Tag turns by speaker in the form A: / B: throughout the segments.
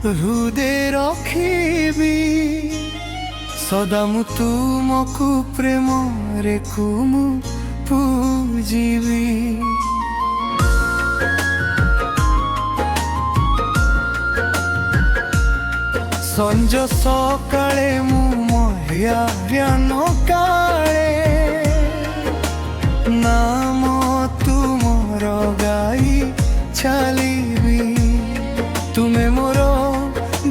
A: ହୃଦେ ରଖିବି ସଦା ମୁଁ ତୁମକୁ ପ୍ରେମରେ ମୁଁ ପୂଜିବି। ସଞ୍ଜ ସକାଳେ ମୁଁ ମହ୍ୟାହ୍ନ କାଳେ ନାମ ତୁମର ଗାଇ ଚାଲିବି। ତୁମେ ମୋର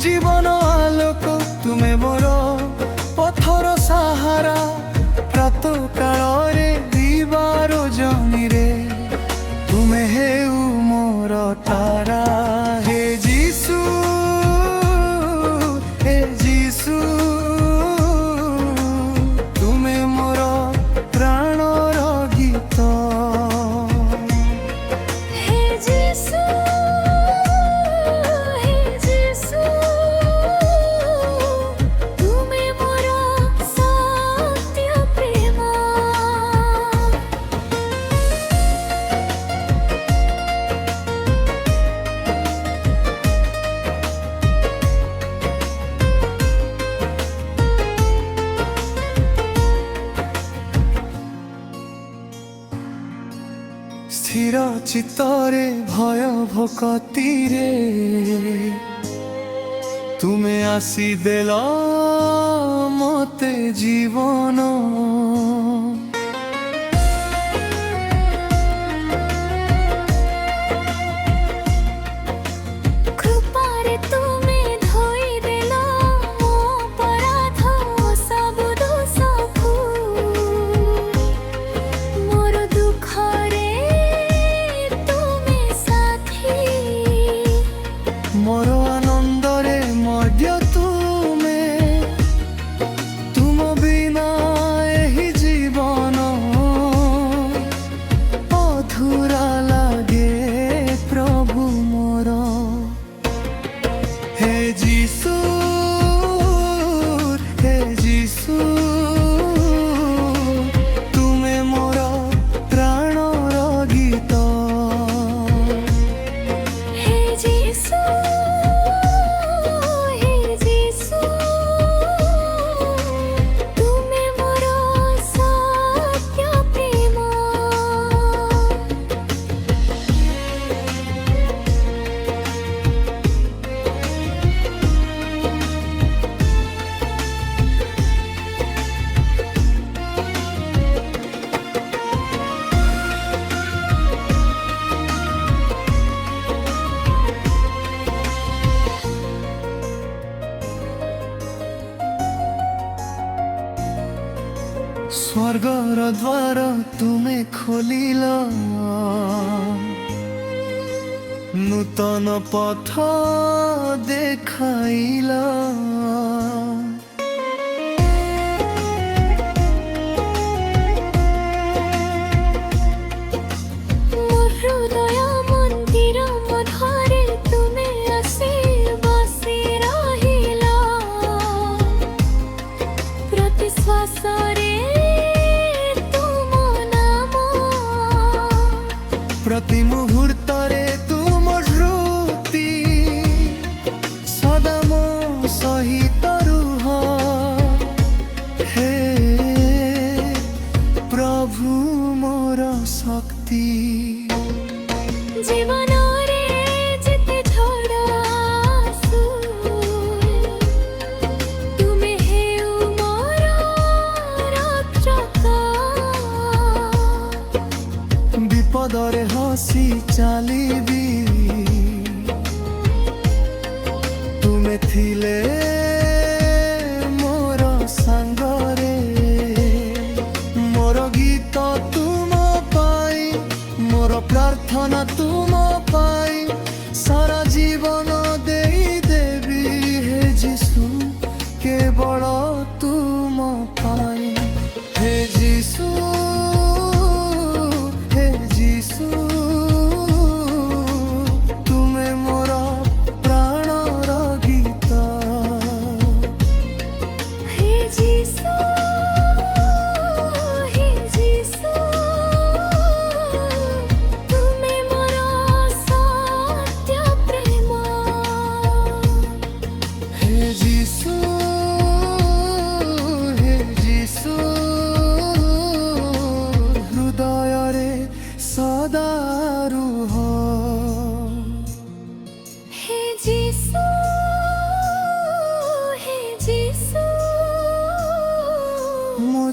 A: ଜୀବନ ଆଲୋକ, ତୁମେ ମୋର ପଥର ସାହାରା। ପ୍ରାତ କାଳରେ ଦିବାର ଜନିରେ ତୁମେ ହେଉ ମୋର ତାରା। ହେ ଯୀଶୁ, ହେ ଯୀଶୁ, ତୁମେ ମୋର ପ୍ରାଣର ଗୀତ।
B: ହେ ଯୀଶୁ, ହେ ଯୀଶୁ, ତୁମେ ମୋର ସତ୍ୟ ପ୍ରେମ।
A: ସ୍ଥିର ଚିତ୍ତରେ ଭୟ ଭକତିରେ ତୁମେ ଆସିଦେଲ ମୋତେ ଜୀବନ।
B: କୃପାରେ ତୁମେ ଧୋଇଦେଲ ମୋ ଅପରାଧ ସବୁ ଦୋଷକୁ। ମୋର ଦୁଃଖରେ ତୁମେ ସାଥୀ,
A: ମୋର ଆନନ୍ଦରେ ମଧ୍ୟ ତୁମେ। ତୁମ ବିନା ଏହି ଜୀବନ ଅଧୁରା ଲାଗେ ପ୍ରଭୁ ମୋର। ହେ ଯୀଶୁ, ହେ ଯୀଶୁ, ତୁମେ ମୋର ପ୍ରାଣର ଗୀତ।
B: ହେ ଯୀଶୁ, ହେ ଯୀଶୁ, ତୁମେ ମୋର ସତ୍ୟ ପ୍ରେମ।
A: ସ୍ୱର୍ଗର ଦ୍ୱାର ତୁମେ ଖୋଲିଲ, ନୂତନ ପଥ ଦେଖାଇଲ।
B: ମୋ ହୃଦୟ ମନ୍ଦିର ମଧ୍ୟରେ ତୁମେ ଆସି ବସି ରହିଲ। ପ୍ରତି ଶ୍ୱାସରେ ତୁମ ନାମ,
A: ପ୍ରତି ମୁହୂର୍ତ୍ତରେ ତୁମ ସ୍ମୃତି ସଦା ମୋ ସହିତ ରୁହ। ହେ ପ୍ରଭୁ ମୋର ଶକ୍ତି।
B: ଜୀବନରେ ଯେତେ ଝଡ଼ ଆସୁ, ତୁମେ ହେଉ ମୋର ରକ୍ଷକ।
A: ବିପଦରେ ହସି ଚାଲିବି, ତୁମେ ଥିଲେ ମୋର ସାଙ୍ଗରେ। ମୋର ଗୀତ ତୁମ ପାଇଁ, ମୋର ପ୍ରାର୍ଥନା ତୁମ ପାଇଁ, ସାରା ଜୀବନ ଦେଇଦେବି। ହେ ଯୀଶୁ, କେବଳ ତୁମ ପାଇଁ। ହେ ଯୀଶୁ, ହେ ଯୀଶୁ, ତୁମେ ମୋର ପ୍ରାଣର ଗୀତ।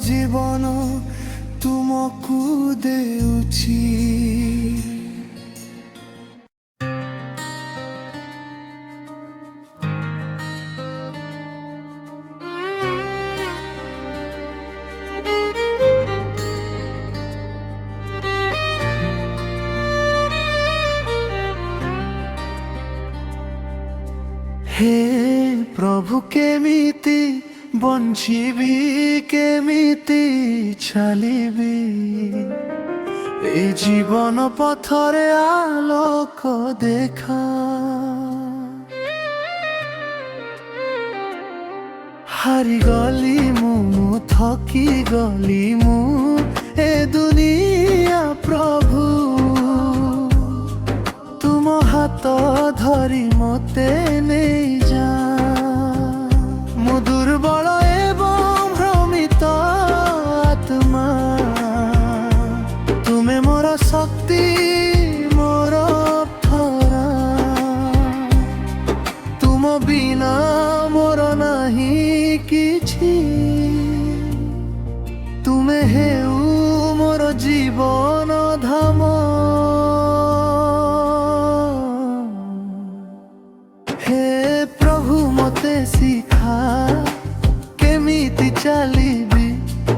A: ଜୀବନ ତୁମକୁ ଦେଉଛି। हे प्रभु केमिति बंचिबी केमिति चलिबी ए जीवन पथरे आलोक देखा। हारी गली मु थकी गली मु ए दुनिया प्रभु तुम हाथ धरी मते नहीं जा। मु दुर्बल एवं भ्रमित आत्मा तुमे मोर शक्ति मोर अप्सरा। तुम बिना मोर नहीं किछि तुमे हेउ मोर जीवन धाम। हे प्रभु मते शिखा केमिति चलिबी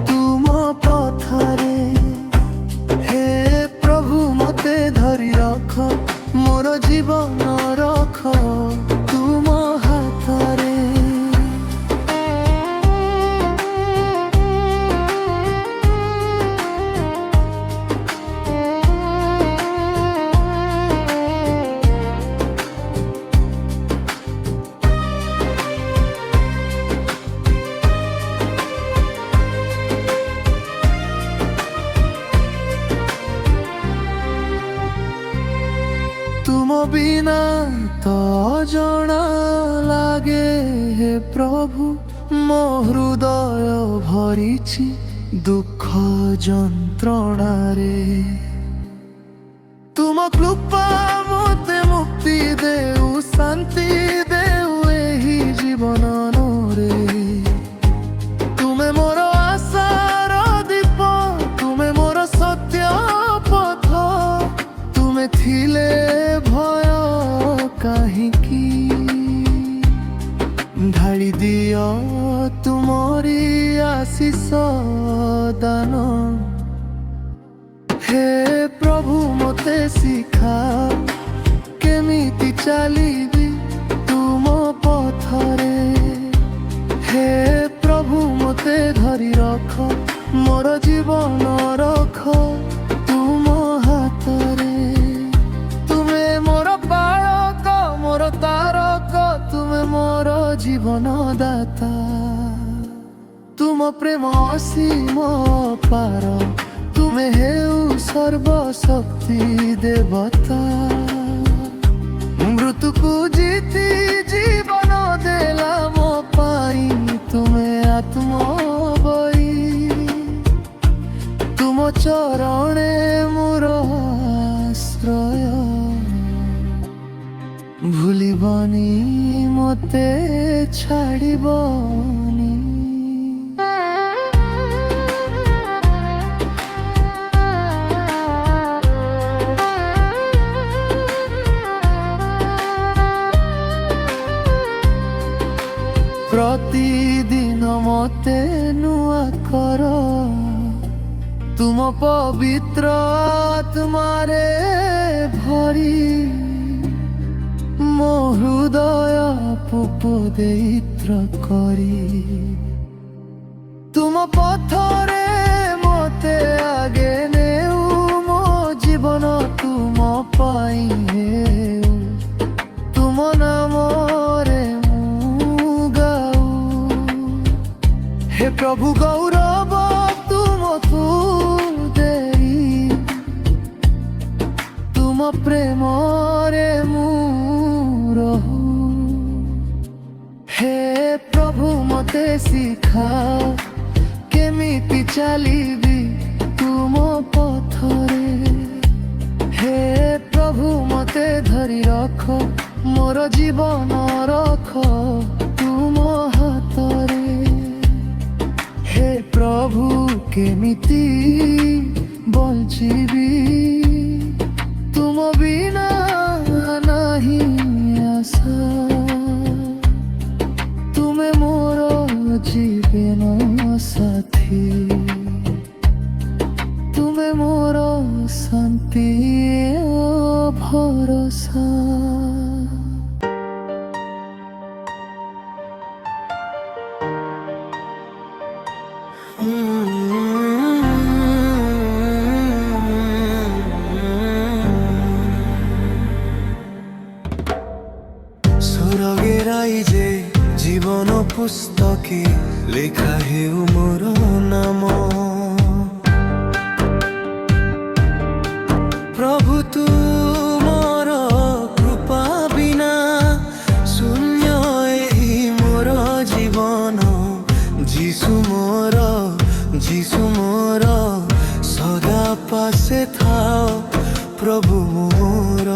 A: तुम पथरे। हे प्रभु मते धरी रख मोर जीवन रख तुम हाथरे। तुम बिना तो जना लागे हे प्रभु मो हृदय भरिछि दुख जंत्रणारे। तुम कृपा मते मुक्ति देउ शांति देउ एही जीवन रे। तुमे मोर आशार दीप तुमे मोर सत्य पथ तुमे थिले भय काहिकी ढाली दियो तुमरी आशीष दान। हे प्रभु मते शिखा केमिति चलिबी तुम पथरे। हे प्रभु मते धरी रख मोर जीवन रख तुम हाथरे। तुमे मोर बालक मोर तारक तुमे मोर जीवन दाता। तुम प्रेम असीम पार तुमे हेउ सर्वशक्ति देवता। मृत्यु को जीती जीवन देला मो पाई तुमे आत्मा बई। तुम चरणे मोर आश्रय भूलिबनी मते छाड़िबनी। प्रतिदिन मते नुआ कर तुम पवित्र आत्मारे भरी। मो हृदय पुपदित्र करी तुम पथरे मते आगे नेउ। मो जीवन तुम पाई हेउ तुम नामरे मु गाऊ। हे प्रभु गौरव तुमको देई तुम प्रेम रे मु रहू। हे प्रभु मते शिखा केमिति चलिबी तुम पथरे। हे प्रभु मते धरी रख मोर जीवन रख तुम हाथरे। हे प्रभु କେମିତି ବଞ୍ଚିବି ତୁମ ବିନା ନାହିଁ ଆଶା ତୁମେ ମୋର ଜୀବନ ସାଥୀ ତୁମେ ମୋର ଶାନ୍ତି ଓ ଭରସା।
C: সুরগের আইজে জীবন পুস্তকে লেখা হেউ মোর নাম প্রভু তুমর কৃপা বিনা শূন্য এই মোর জীবন যিশু মোর সদা পাশে থাও প্রভু মোর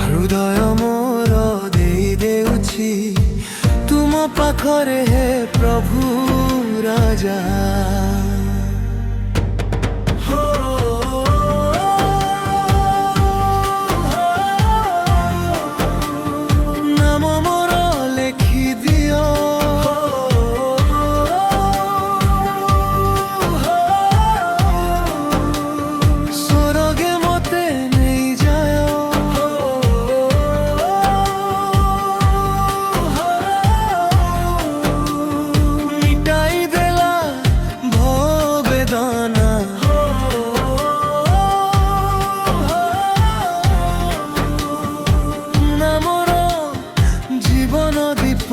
C: হৃদয় মোর দেই দেউছি তুম পাখরে হে প্রভু রাজা। নাম মোর লেখি দিও স্বর্গে মতে নেই যায় মিটাই দেলা ভবেদনা নামর জীবন দীপ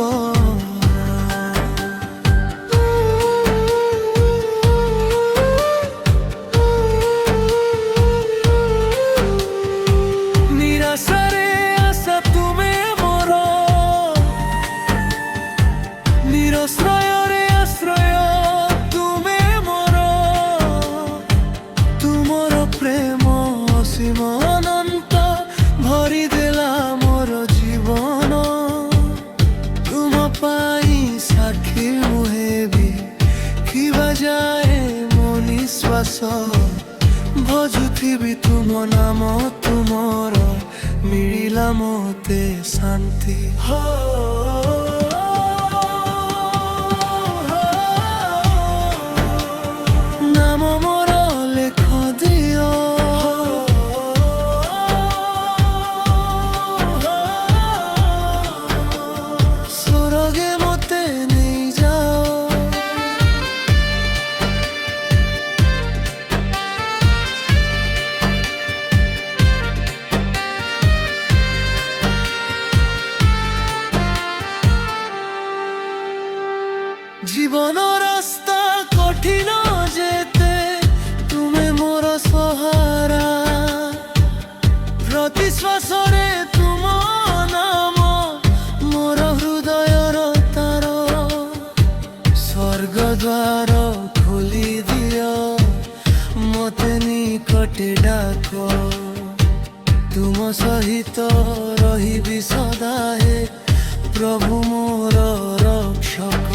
C: নিরাশারে আশা তুমে মোর নিরশ্রয়রে আশ্রয় তুমে মোর তুমর প্রেম অসীম অনন্ত ভরি দেলা মোর জীবন তুম পাই সাক্ষী মুহেবি কিবা যায় মো নিশ্বাস ভজুথিবি তুম নাম তুমর মিଳିଲା মতে শান্তি নাম মোর লেখ দিও স্বর্গে মতে নেই যাও জীবন রাস্তা কঠিন যেতে তুমি মোর সহারা প্রতি শ্বাসরে তুম নাম মোর হৃদয়র তার স্বর্গ দ্বার খোলি দিও মতে নিকটে ডাক তুম সহিত রহিবি সদা হে প্রভু মোর রক্ষক।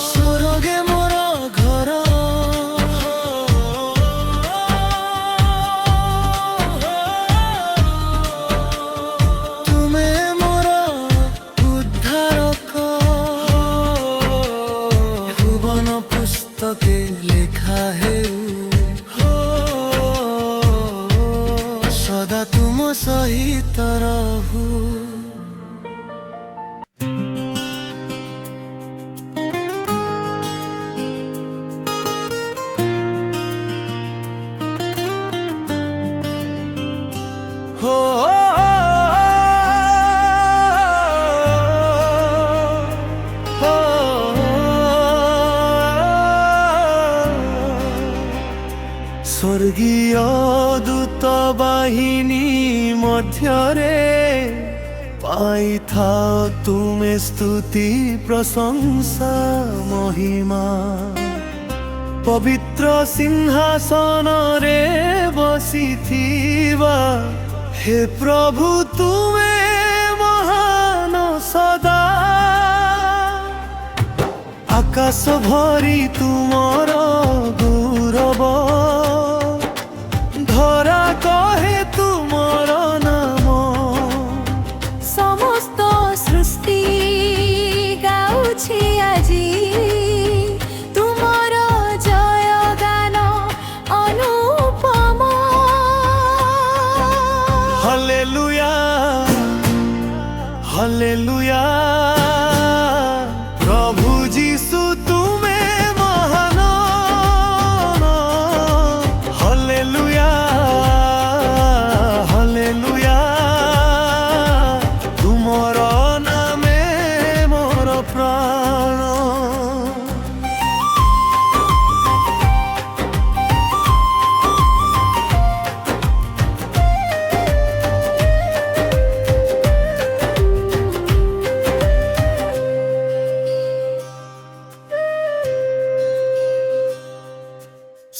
C: স্বর্গে মোর ঘর তুমে মোর উদ্ধারক ভুবন পুস্তকে লেখা হেউ সদা তুম সহিত রহু। हो স্বর্গীয় দূত বাহিনী ମଧ୍ୟରେ পাইথাও তুমে স্তুতি প্রশংসা মহিমা পবিত্র সিংহাসନରେ বসিথিবা হে প্রভু তুমে মহান সদা, আকাশ ভরি তুমর গৌরব, ধরা কহে তুমর নাম।
B: সমস্ত সৃষ্টি গাউছি আজি তুমর জয় গান অনুপম।
C: হালেলুয়া হালেলুয়া, প্রভু যিশু তুমে মহান। হালেলুয়া হালেলুয়া, তুমর নামে মোর প্রাণ।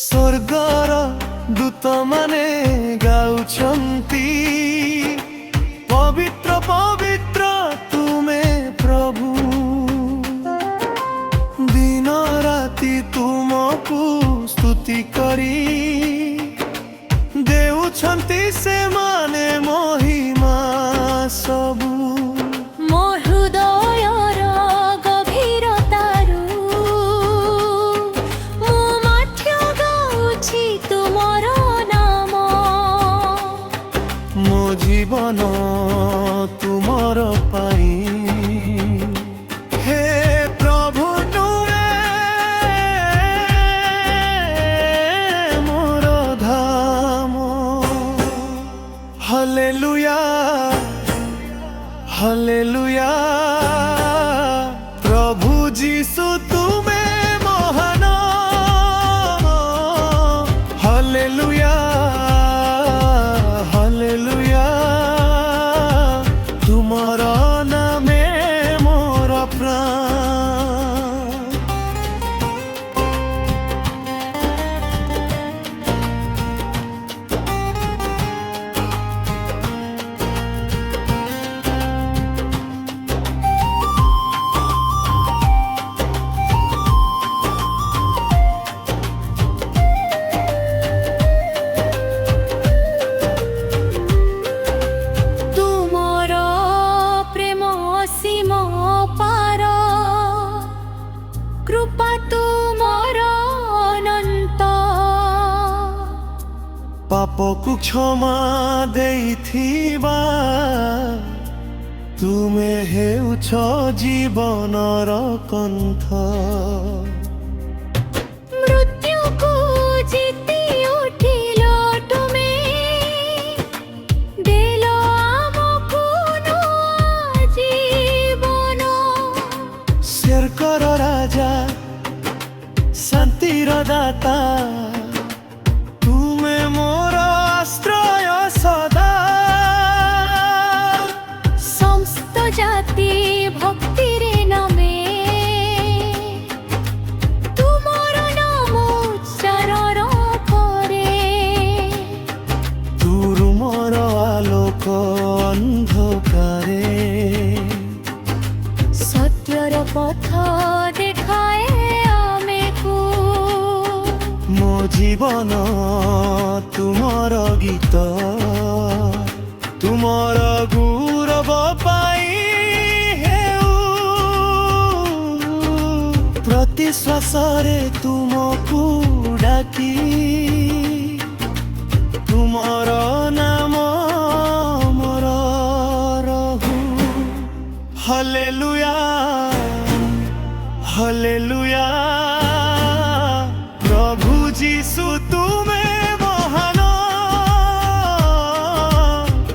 C: ସ୍ୱର୍ଗର ଦୂତମାନେ ଗାଉଛନ୍ତି, ପବିତ୍ର ପବିତ୍ର ତୁମେ ପ୍ରଭୁ। ଦିନ ରାତି ତୁମକୁ ସ୍ତୁତି କରି ଦେଉଛନ୍ତି ସେମାନେ ମହିମା ସବୁ।
B: ମୋ ହୃଦୟର ଗଭୀରତାରୁ ମୁଁ ମଧ୍ୟ ଗାଉଛି ତୁମର ନାମ।
C: ମୋ ଜୀବନ ତୁମର ପାଇଁ, ହେ ପ୍ରଭୁ ତୁମେ ମୋର ଧାମ। ହାଲେଲୁୟା ହାଲେଲୁୟା, ପ୍ରଭୁ ଯୀଶୁ ତୁମେ ମହାନ। ହାଲେଲୁୟା ହାଲେଲୁୟା, ତୁମର ନାମେ ମୋର ପ୍ରାଣ।
B: ତୁମର ପ୍ରେମ ଅସୀମ ପାର, କୃପା ତୁମର ଅନନ୍ତ।
C: ପାପକୁ କ୍ଷମା ଦେଇଥିବା ତୁମେ ହେଉଛ ଜୀବନର କନ୍ଥ।
B: ମୃତ୍ୟୁକୁ ଜିତି ଉଠିଲ ତୁମେ, ଦେଲ ଆମକୁ ନୂଆ ଜୀବନ।
C: ସ୍ୱର୍ଗର ରାଜା, ଶାନ୍ତିର ଦାତା, ତୁମେ ମୋର ଆଶ୍ରୟ ସଦା।
B: ସମସ୍ତ ଜାତି ଭକ୍ତିରେ ନମେ, ତୁମର ନାମ ଉଚ୍ଚାରଣ କରେ।
C: ତୁରୁ ମୋର ଆଲୋକ ଅନ୍ଧକାରେ,
B: ସତ୍ୟର ପଥ ଦେଖାଏ ଆମକୁ।
C: ମୋ ଜୀବନ ତୁମର ଗୀତ, ତୁମର ଗୌରବ ପାଇଁ ହେଉ। ପ୍ରତି ଶ୍ୱାସରେ ତୁମକୁ ଡାକି, ତୁମର ନାମ ମୋର ରହୁ। ହାଲେଲୁୟା ହାଲେଲୁୟା, ପ୍ରଭୁ ଯୀଶୁ ତୁମେ ମହାନ।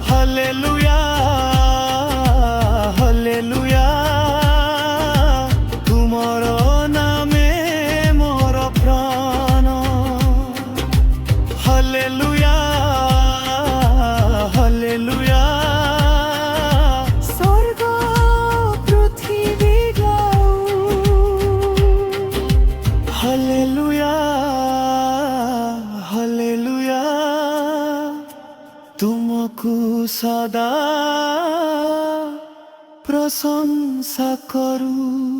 C: ହାଲେଲୁୟା ହାଲେଲୁୟା, ତୁମର ନାମେ ମୋର ପ୍ରାଣ। ହାଲେଲୁୟା ହାଲେଲୁୟା,
B: ସ୍ୱର୍ଗ ପୃଥିବୀ ଗାଉ
C: ହାଲେଲୁୟା ହାଲେଲୁୟା। সদা প্রশংসা করু।